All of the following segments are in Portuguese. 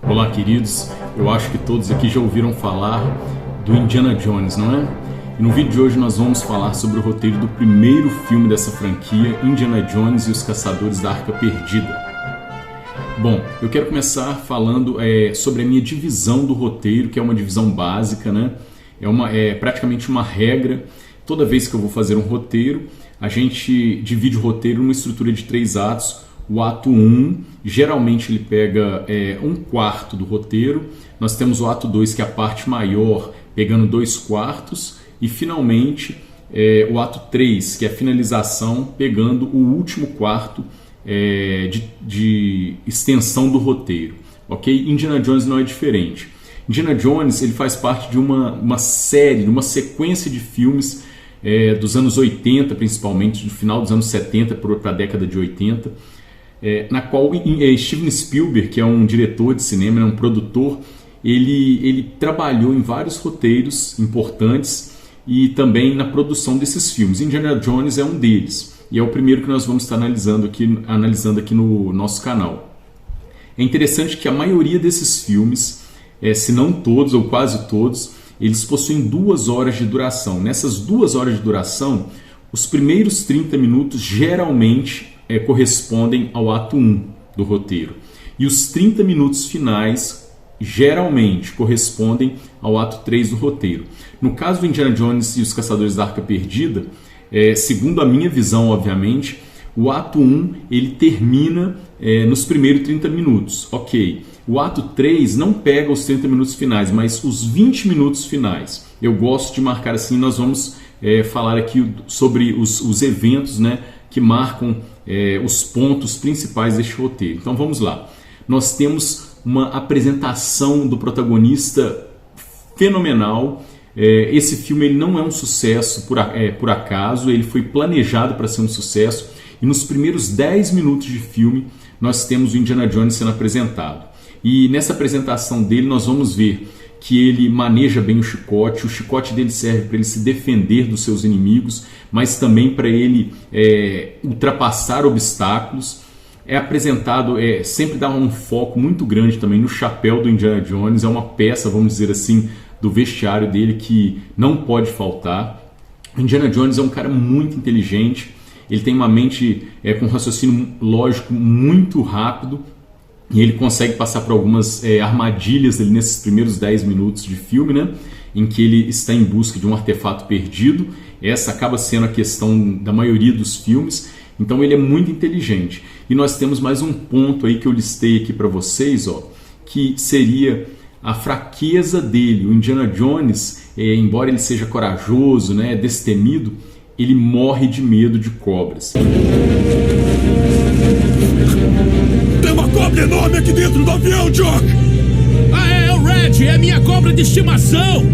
Olá, queridos. Eu acho que todos aqui já ouviram falar do Indiana Jones, não é? E no vídeo de hoje nós vamos falar sobre o roteiro do primeiro filme dessa franquia, Indiana Jones e os Caçadores da Arca Perdida. Bom, eu quero começar falando sobre a minha divisão do roteiro, que é uma divisão básica, né? É praticamente uma regra. Toda vez que eu vou fazer um roteiro, a gente divide o roteiro numa estrutura de 3 atos. O ato 1, geralmente ele pega 1/4 do roteiro. Nós temos o ato 2, que é a parte maior, pegando 2/4. E finalmente o ato 3, que é a finalização, pegando o último quarto de extensão do roteiro. Ok? Indiana Jones não é diferente. Indiana Jones ele faz parte de uma série, de uma sequência de filmes dos anos 80, principalmente, do final dos anos 70 para a década de 80. Na qual Steven Spielberg, que é um diretor de cinema, um produtor, ele trabalhou em vários roteiros importantes e também na produção desses filmes. Indiana Jones é um deles e é o primeiro que nós vamos estar analisando aqui no nosso canal. É interessante que a maioria desses filmes, se não todos ou quase todos, eles possuem 2 horas de duração. Nessas 2 horas de duração, os primeiros 30 minutos geralmente correspondem ao ato 1 do roteiro. E os 30 minutos finais geralmente correspondem ao ato 3 do roteiro. No caso do Indiana Jones e os Caçadores da Arca Perdida, segundo a minha visão, obviamente, o ato 1 ele termina nos primeiros 30 minutos. Ok. O ato 3 não pega os 30 minutos finais, mas os 20 minutos finais. Eu gosto de marcar assim, nós vamos falar aqui sobre os eventos, né, que marcam os pontos principais deste roteiro. Então vamos lá. Nós temos uma apresentação do protagonista fenomenal. Esse filme ele não é um sucesso por acaso, ele foi planejado para ser um sucesso. E nos primeiros 10 minutos de filme nós temos o Indiana Jones sendo apresentado. E nessa apresentação dele nós vamos ver que ele maneja bem o chicote dele serve para ele se defender dos seus inimigos, mas também para ele ultrapassar obstáculos. É apresentado, sempre dá um foco muito grande também no chapéu do Indiana Jones, é uma peça, vamos dizer assim, do vestiário dele que não pode faltar. O Indiana Jones é um cara muito inteligente, ele tem uma mente com um raciocínio lógico muito rápido, e ele consegue passar por algumas armadilhas ali nesses primeiros 10 minutos de filme, né? Em que ele está em busca de um artefato perdido. Essa acaba sendo a questão da maioria dos filmes. Então ele é muito inteligente. E nós temos mais um ponto aí que eu listei aqui para vocês, que seria a fraqueza dele. O Indiana Jones, embora ele seja corajoso, né, destemido, ele morre de medo de cobras. Tem uma cobra enorme aqui dentro do avião, Jock! É o Red, é minha cobra de estimação!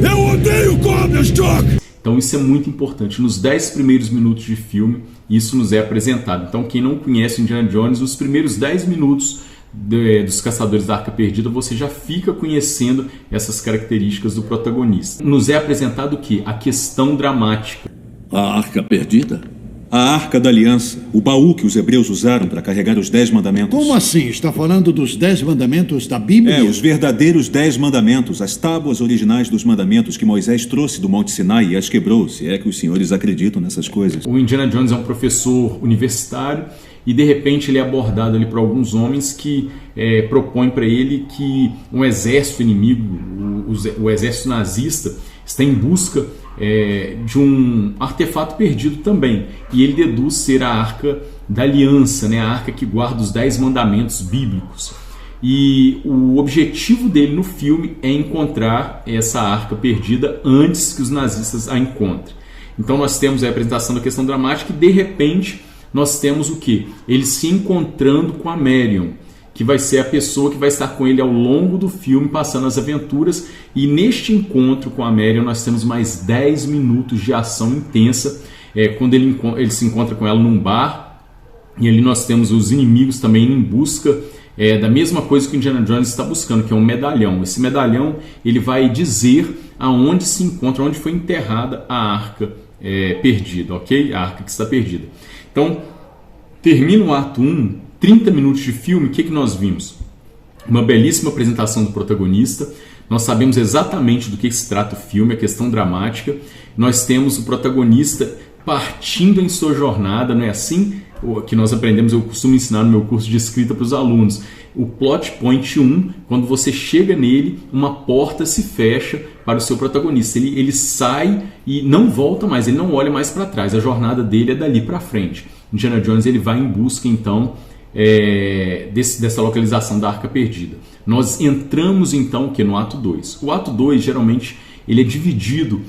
Eu odeio cobras, Jock! Então isso é muito importante. Nos 10 primeiros minutos de filme, isso nos é apresentado. Então quem não conhece Indiana Jones, os primeiros 10 minutos dos Caçadores da Arca Perdida, você já fica conhecendo essas características do protagonista. Nos é apresentado o quê? A questão dramática. A Arca Perdida? A Arca da Aliança, o baú que os hebreus usaram para carregar os 10 mandamentos. Como assim? Está falando dos 10 mandamentos da Bíblia? Os verdadeiros 10 mandamentos, as tábuas originais dos mandamentos que Moisés trouxe do Monte Sinai e as quebrou, se é que os senhores acreditam nessas coisas. O Indiana Jones é um professor universitário e de repente ele é abordado ali por alguns homens que propõem para ele que um exército inimigo, o exército nazista, está em busca de um artefato perdido também, e ele deduz ser a Arca da Aliança, né? A arca que guarda os 10 mandamentos bíblicos. E o objetivo dele no filme é encontrar essa arca perdida antes que os nazistas a encontrem. Então nós temos a apresentação da questão dramática e de repente nós temos o quê? Ele se encontrando com a Marion, que vai ser a pessoa que vai estar com ele ao longo do filme, passando as aventuras. E neste encontro com a Marion nós temos mais 10 minutos de ação intensa, quando ele se encontra com ela num bar. E ali nós temos os inimigos também em busca da mesma coisa que o Indiana Jones está buscando, que é um medalhão. Esse medalhão ele vai dizer aonde se encontra, onde foi enterrada a arca perdida, ok? A arca que está perdida. Então, termina o ato 1, 30 minutos de filme, o que nós vimos? uma belíssima apresentação do protagonista. Nós sabemos exatamente do que se trata o filme, a questão dramática. Nós temos o protagonista partindo em sua jornada, não é assim que nós aprendemos, eu costumo ensinar no meu curso de escrita para os alunos. O plot point 1, quando você chega nele, uma porta se fecha para o seu protagonista. Ele sai e não volta mais, ele não olha mais para trás. A jornada dele é dali para frente. Indiana Jones ele vai em busca, então, dessa localização da Arca Perdida. Nós entramos, então, no ato 2. O ato 2, geralmente, ele é dividido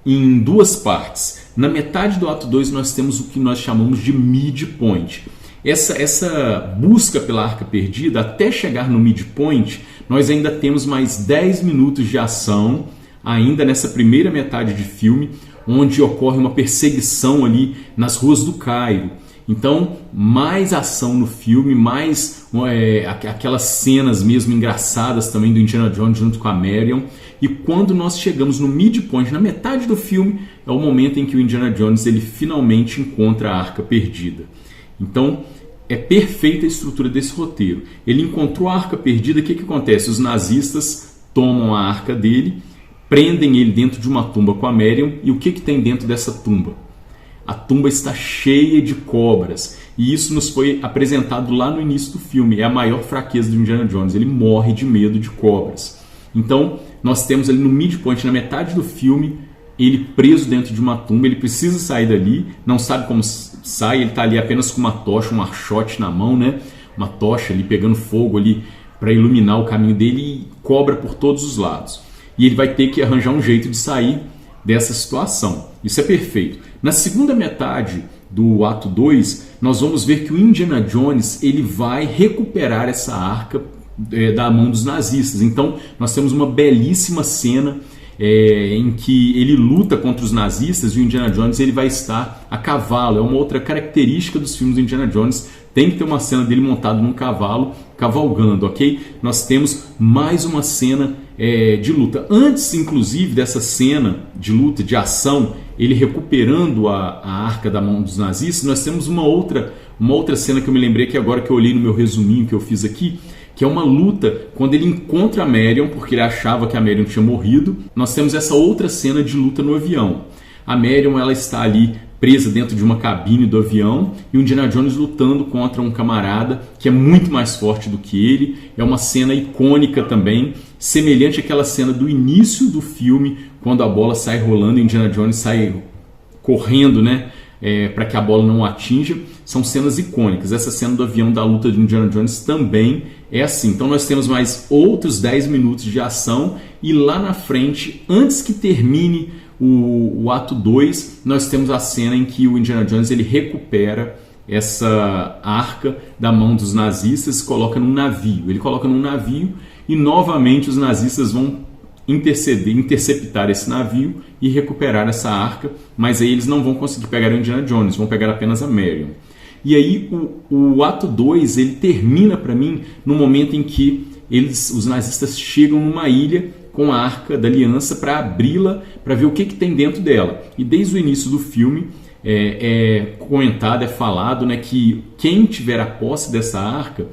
em duas partes. Na metade do ato 2 nós temos o que nós chamamos de midpoint. Essa busca pela Arca Perdida, até chegar no midpoint, nós ainda temos mais 10 minutos de ação, ainda nessa primeira metade de filme, onde ocorre uma perseguição ali nas ruas do Cairo. Então, mais ação no filme, mais aquelas cenas mesmo engraçadas também do Indiana Jones junto com a Marion. E quando nós chegamos no midpoint, na metade do filme, é o momento em que o Indiana Jones ele finalmente encontra a Arca Perdida. Então, é perfeita a estrutura desse roteiro. Ele encontrou a Arca Perdida, o que acontece? Os nazistas tomam a arca dele, prendem ele dentro de uma tumba com a Marion, e o que tem dentro dessa tumba? A tumba está cheia de cobras, e isso nos foi apresentado lá no início do filme. É a maior fraqueza do Indiana Jones, ele morre de medo de cobras. Então, nós temos ali no midpoint, na metade do filme, ele preso dentro de uma tumba, ele precisa sair dali, não sabe como sai, ele está ali apenas com uma tocha, um archote na mão, né? Uma tocha ali pegando fogo ali para iluminar o caminho dele, e cobra por todos os lados. E ele vai ter que arranjar um jeito de sair dessa situação. Isso é perfeito. Na segunda metade do ato 2, nós vamos ver que o Indiana Jones ele vai recuperar essa arca da mão dos nazistas. Então, nós temos uma belíssima cena em que ele luta contra os nazistas, e o Indiana Jones ele vai estar a cavalo. É uma outra característica dos filmes do Indiana Jones, tem que ter uma cena dele montado num cavalo, cavalgando, ok? Nós temos mais uma cena de luta. Antes, inclusive, dessa cena de luta, de ação, ele recuperando a arca da mão dos nazistas, nós temos uma outra cena que eu me lembrei que agora que eu olhei no meu resuminho que eu fiz aqui, que é uma luta quando ele encontra a Marion, porque ele achava que a Marion tinha morrido. Nós temos essa outra cena de luta no avião. A Marion ela está ali presa dentro de uma cabine do avião, e o Indiana Jones lutando contra um camarada que é muito mais forte do que ele. É uma cena icônica também, semelhante àquela cena do início do filme, quando a bola sai rolando e o Indiana Jones sai correndo, né? Para que a bola não o atinja. São cenas icônicas. Essa cena do avião da luta de Indiana Jones também é assim. Então nós temos mais outros 10 minutos de ação, e lá na frente, antes que termine o ato 2, nós temos a cena em que o Indiana Jones ele recupera essa arca da mão dos nazistas e coloca num navio. Ele coloca num navio e novamente os nazistas vão interceptar esse navio e recuperar essa arca, mas aí eles não vão conseguir pegar o Indiana Jones, vão pegar apenas a Marion. E aí o ato 2 ele termina para mim no momento em que os nazistas chegam numa ilha com a Arca da Aliança para abri-la, para ver o que tem dentro dela. E desde o início do filme é comentado, é falado, né, que quem tiver a posse dessa arca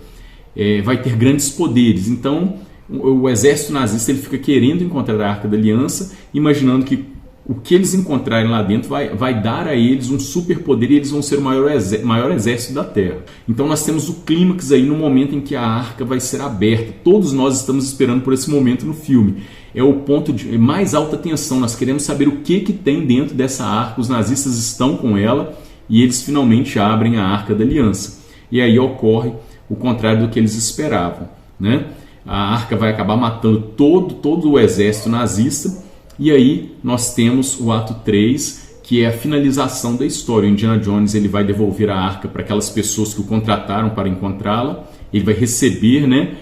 vai ter grandes poderes. Então o exército nazista ele fica querendo encontrar a Arca da Aliança, imaginando que o que eles encontrarem lá dentro vai dar a eles um superpoder, e eles vão ser o maior exército da Terra. Então nós temos o clímax aí no momento em que a arca vai ser aberta. Todos nós estamos esperando por esse momento no filme. É o ponto de mais alta tensão. Nós queremos saber o que tem dentro dessa arca. Os nazistas estão com ela e eles finalmente abrem a Arca da Aliança. E aí ocorre o contrário do que eles esperavam, né? A arca vai acabar matando todo o exército nazista. E aí nós temos o ato 3, que é a finalização da história. O Indiana Jones ele vai devolver a arca para aquelas pessoas que o contrataram para encontrá-la. Ele vai receber, né,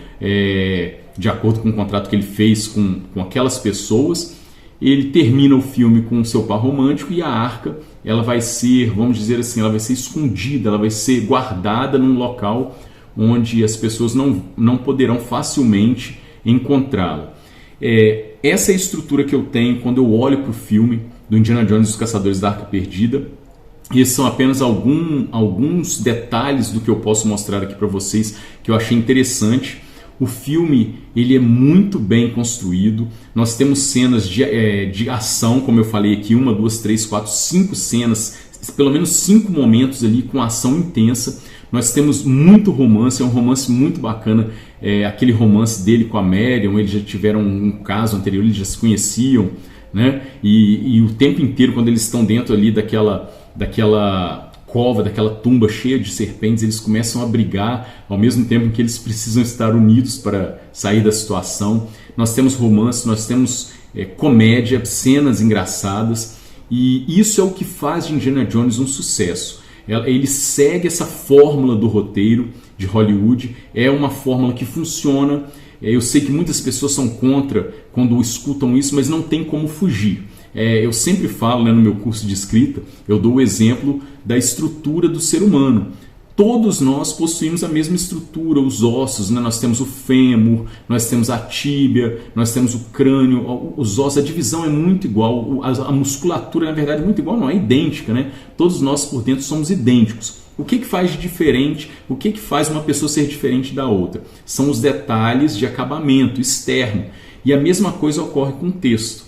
de acordo com o contrato que ele fez com aquelas pessoas. Ele termina o filme com o seu par romântico, e a arca ela vai ser, vamos dizer assim, ela vai ser escondida, ela vai ser guardada num local onde as pessoas não poderão facilmente encontrá-la. Essa é a estrutura que eu tenho quando eu olho para o filme do Indiana Jones e os Caçadores da Arca Perdida. Esses são apenas alguns detalhes do que eu posso mostrar aqui para vocês que eu achei interessante. O filme ele é muito bem construído. Nós temos cenas de ação, como eu falei aqui, 1, 2, 3, 4, 5 cenas, pelo menos 5 momentos ali com ação intensa. Nós temos muito romance, é um romance muito bacana, aquele romance dele com a Marion, eles já tiveram um caso anterior, eles já se conheciam, né? E o tempo inteiro, quando eles estão dentro ali daquela cova, daquela tumba cheia de serpentes, eles começam a brigar, ao mesmo tempo que eles precisam estar unidos para sair da situação. Nós temos romance, nós temos comédia, cenas engraçadas, e isso é o que faz de Indiana Jones um sucesso. Ele segue essa fórmula do roteiro de Hollywood, é uma fórmula que funciona. Eu sei que muitas pessoas são contra quando escutam isso, mas não tem como fugir. Eu sempre falo, né, no meu curso de escrita, eu dou o exemplo da estrutura do ser humano. Todos nós possuímos a mesma estrutura, os ossos, né? Nós temos o fêmur, nós temos a tíbia, nós temos o crânio, os ossos, a divisão é muito igual, a musculatura na verdade é muito igual, não é idêntica, né? Todos nós por dentro somos idênticos. O que faz de diferente, o que faz uma pessoa ser diferente da outra? São os detalhes de acabamento externo, e a mesma coisa ocorre com o texto.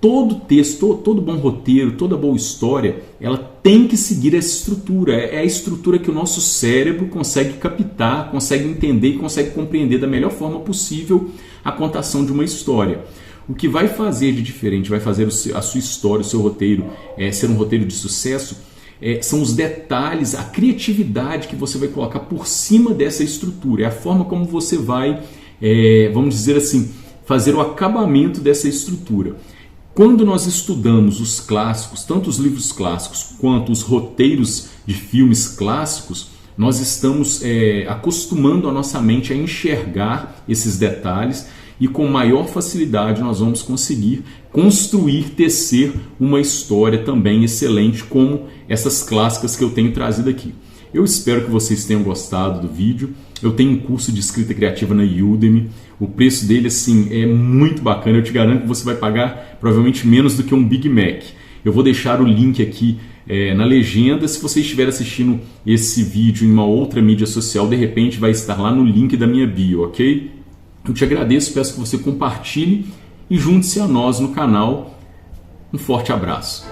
Todo texto, todo bom roteiro, toda boa história, ela tem que seguir essa estrutura. É a estrutura que o nosso cérebro consegue captar, consegue entender e consegue compreender da melhor forma possível a contação de uma história. O que vai fazer de diferente, vai fazer a sua história, o seu roteiro ser um roteiro de sucesso, são os detalhes, a criatividade que você vai colocar por cima dessa estrutura. É a forma como você vai, vamos dizer assim, fazer o acabamento dessa estrutura. Quando nós estudamos os clássicos, tanto os livros clássicos quanto os roteiros de filmes clássicos, nós estamos acostumando a nossa mente a enxergar esses detalhes, e com maior facilidade nós vamos conseguir construir, tecer uma história também excelente como essas clássicas que eu tenho trazido aqui. Eu espero que vocês tenham gostado do vídeo. Eu tenho um curso de escrita criativa na Udemy. O preço dele assim, é muito bacana. Eu te garanto que você vai pagar provavelmente menos do que um Big Mac. Eu vou deixar o link aqui na legenda. Se você estiver assistindo esse vídeo em uma outra mídia social, de repente vai estar lá no link da minha bio, ok? Eu te agradeço, peço que você compartilhe e junte-se a nós no canal. Um forte abraço.